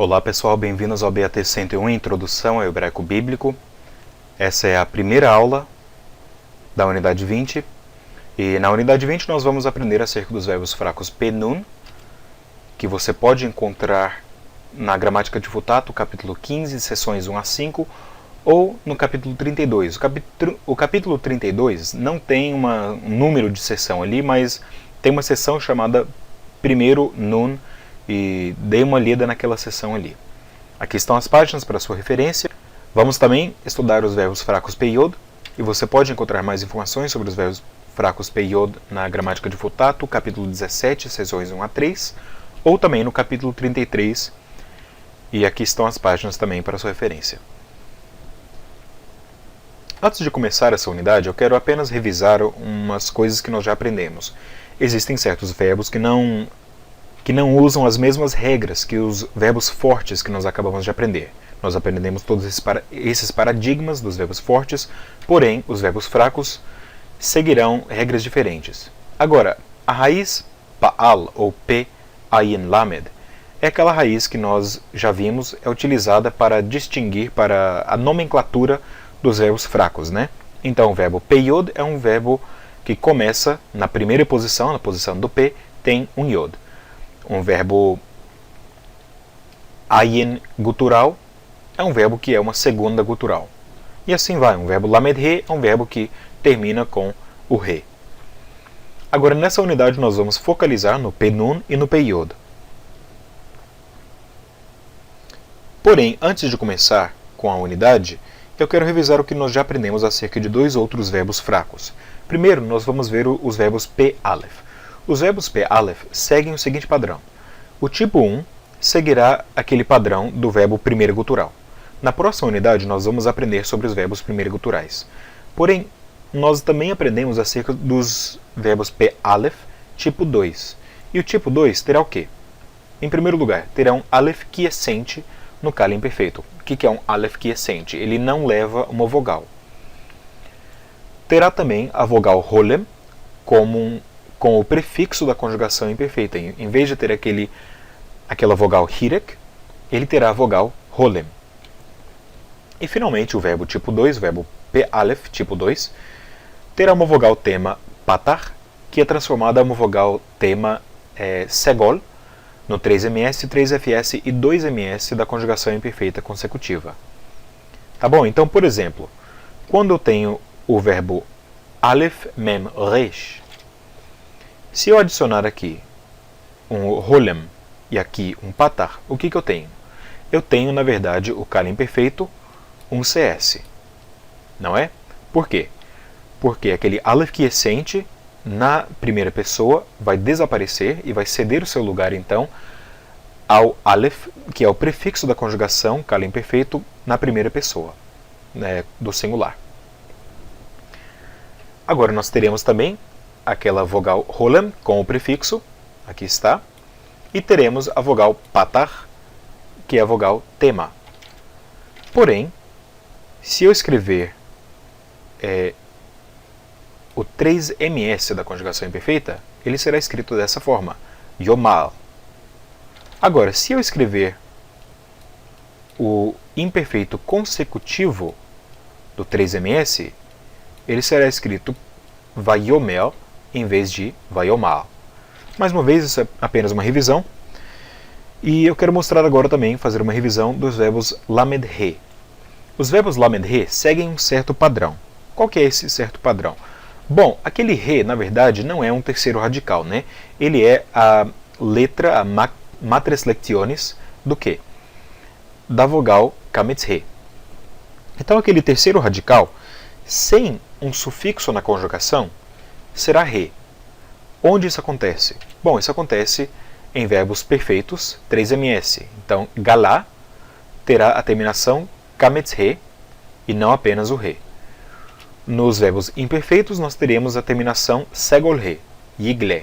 Olá pessoal, bem-vindos ao BAT 101, Introdução ao Hebraico Bíblico. Essa é a primeira aula da unidade 20. E na unidade 20 nós vamos aprender acerca dos verbos fracos penun, que você pode encontrar na Gramática de Futato, capítulo 15, sessões 1 a 5, ou no capítulo 32. O capítulo 32 não tem um número de sessão ali, mas tem uma sessão chamada primeiro nun, e dei uma lida naquela sessão ali. Aqui estão as páginas para sua referência. Vamos também estudar os verbos fracos peyod, e você pode encontrar mais informações sobre os verbos fracos peyod na Gramática de Futato, capítulo 17, sessões 1 a 3, ou também no capítulo 33, e aqui estão as páginas também para sua referência. Antes de começar essa unidade, eu quero apenas revisar umas coisas que nós já aprendemos. Existem certos verbos que não usam as mesmas regras que os verbos fortes que nós acabamos de aprender. Nós aprendemos todos esses paradigmas dos verbos fortes, porém, os verbos fracos seguirão regras diferentes. Agora, a raiz pa'al, ou pe ayin lamed, é aquela raiz que nós já vimos, é utilizada para distinguir, para a nomenclatura dos verbos fracos, né? Então, o verbo peyod é um verbo que começa na primeira posição, na posição do pe, tem um yod. Um verbo ayin gutural é um verbo que é uma segunda gutural. E assim vai. Um verbo lamed he é um verbo que termina com o re. Agora, nessa unidade, nós vamos focalizar no penun e no peyod. Porém, antes de começar com a unidade, eu quero revisar o que nós já aprendemos acerca de dois outros verbos fracos. Primeiro, nós vamos ver os verbos pe-alef. Os verbos pe-alef seguem o seguinte padrão. O tipo 1 seguirá aquele padrão do verbo primeiro gutural. Na próxima unidade, nós vamos aprender sobre os verbos primeiro guturais. Porém, nós também aprendemos acerca dos verbos pe-alef tipo 2. E o tipo 2 terá o quê? Em primeiro lugar, terá um alef quiescente no kala imperfeito. O que é um alef quiescente? Ele não leva uma vogal. Terá também a vogal holem com o prefixo da conjugação imperfeita. Em vez de ter aquela vogal hirek, ele terá a vogal holem. E finalmente o verbo tipo 2, o verbo pe-alef tipo 2, terá uma vogal tema patar, que é transformada em uma vogal tema segol, no 3ms, 3fs e 2ms da conjugação imperfeita consecutiva. Tá bom? Então, por exemplo, quando eu tenho o verbo alef mem resh, se eu adicionar aqui um holem e aqui um patar, o que eu tenho? Eu tenho, na verdade, o kala imperfeito, um cs. Não é? Por quê? Porque aquele alef quiescente na primeira pessoa vai desaparecer e vai ceder o seu lugar, então, ao alef, que é o prefixo da conjugação, kala imperfeito, na primeira pessoa, né, do singular. Agora nós teremos também aquela vogal holem com o prefixo, aqui está, e teremos a vogal patar, que é a vogal tema. Porém, se eu escrever o 3ms da conjugação imperfeita, ele será escrito dessa forma, yomal. Agora, se eu escrever o imperfeito consecutivo do 3ms, ele será escrito vayomel em vez de vayomal. Mais uma vez, isso é apenas uma revisão. E eu quero mostrar agora também, fazer uma revisão dos verbos lamed he. Os verbos lamed he seguem um certo padrão. Qual que é esse certo padrão? Bom, aquele re, na verdade, não é um terceiro radical, né? Ele é a letra, a matres lectionis do quê? Da vogal kametz he. Então, aquele terceiro radical, sem um sufixo na conjugação, será re. Onde isso acontece? Bom, isso acontece em verbos perfeitos, 3ms. Então, galá terá a terminação kametz he e não apenas o re. Nos verbos imperfeitos, nós teremos a terminação segol he, yigle.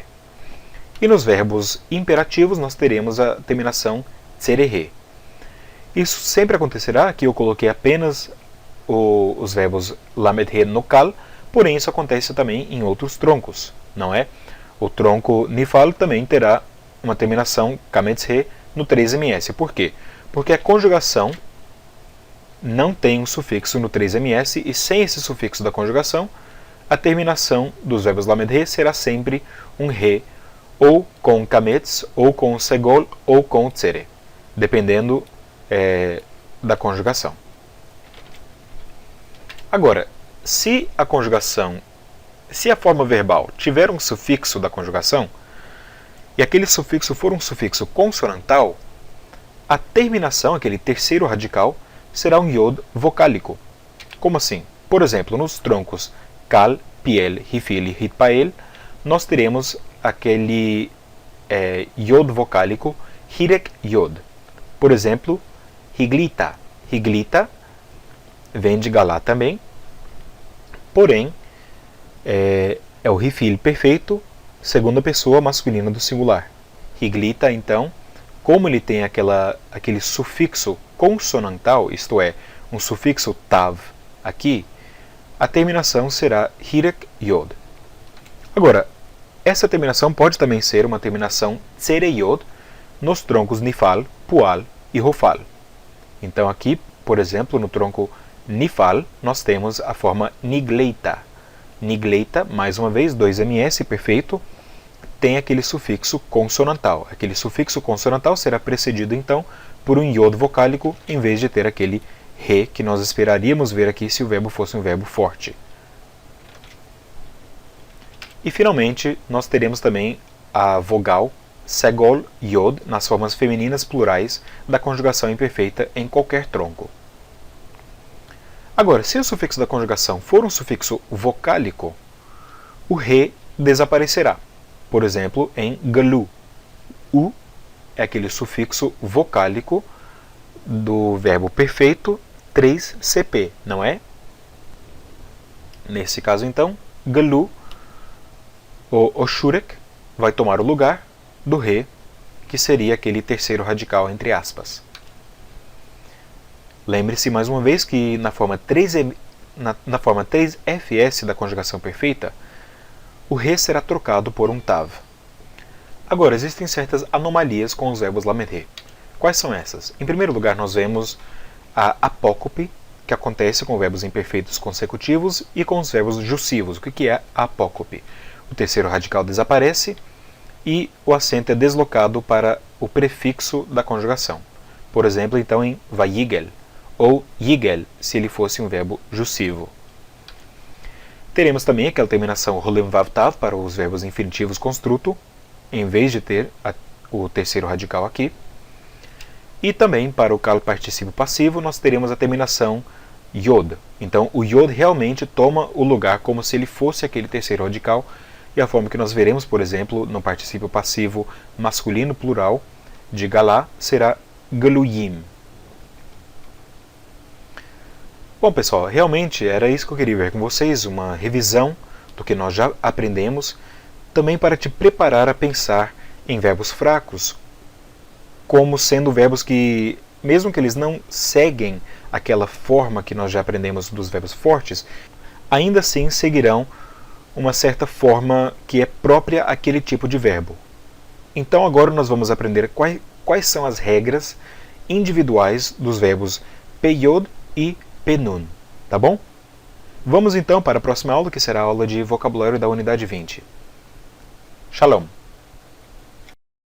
E nos verbos imperativos, nós teremos a terminação tserehe. Isso sempre acontecerá que eu coloquei apenas os verbos lamed he no kal, porém isso acontece também em outros troncos, não é? O tronco nifal também terá uma terminação kametz he no 3ms. Por quê? Porque a conjugação não tem um sufixo no 3ms e sem esse sufixo da conjugação, a terminação dos verbos lamed he será sempre um re, ou com kametz, ou com segol, ou com tsere, dependendo da conjugação. Agora, se a forma verbal tiver um sufixo da conjugação, e aquele sufixo for um sufixo consonantal, a terminação, aquele terceiro radical, será um iod vocálico. Como assim? Por exemplo, nos troncos kal, piel, hifil e hitpael, nós teremos aquele iod vocálico hirek iod. Por exemplo, higlita. Higlita vem de galá também, porém é o hifil perfeito, segunda pessoa masculina do singular. Higlita, então, como ele tem aquele sufixo consonantal, isto é, um sufixo tav aqui, a terminação será hirek yod. Agora, essa terminação pode também ser uma terminação tsere yod nos troncos nifal, pual e rofal. Então aqui, por exemplo, no tronco nifal, nós temos a forma nigleita. Nigleita, mais uma vez, 2ms, perfeito, tem aquele sufixo consonantal. Aquele sufixo consonantal será precedido, então, por um iod vocálico, em vez de ter aquele re que nós esperaríamos ver aqui se o verbo fosse um verbo forte. E, finalmente, nós teremos também a vogal segol iod nas formas femininas plurais da conjugação imperfeita em qualquer tronco. Agora, se o sufixo da conjugação for um sufixo vocálico, o re desaparecerá. Por exemplo, em galu. U é aquele sufixo vocálico do verbo perfeito 3cp, não é? Nesse caso, então, galu, o shurek, vai tomar o lugar do re, que seria aquele terceiro radical entre aspas. Lembre-se mais uma vez que na forma 3fs da conjugação perfeita, o re será trocado por um tav. Agora, existem certas anomalias com os verbos lamed he. Quais são essas? Em primeiro lugar, nós vemos a apócope, que acontece com verbos imperfeitos consecutivos e com os verbos jussivos. O que é a apócope? O terceiro radical desaparece e o acento é deslocado para o prefixo da conjugação. Por exemplo, então, em vayigel, ou yigel, se ele fosse um verbo jussivo. Teremos também aquela terminação rolem vav tav para os verbos infinitivos construto, em vez de ter o terceiro radical aqui. E também para o kal particípio passivo nós teremos a terminação yod. Então o yod realmente toma o lugar como se ele fosse aquele terceiro radical, e a forma que nós veremos, por exemplo, no particípio passivo masculino plural de galá será galuyim. Bom, pessoal, realmente era isso que eu queria ver com vocês, uma revisão do que nós já aprendemos, também para te preparar a pensar em verbos fracos, como sendo verbos que, mesmo que eles não seguem aquela forma que nós já aprendemos dos verbos fortes, ainda assim seguirão uma certa forma que é própria àquele tipo de verbo. Então agora nós vamos aprender quais são as regras individuais dos verbos peyod e penun, tá bom? Vamos então para a próxima aula, que será a aula de vocabulário da unidade 20. Shalom!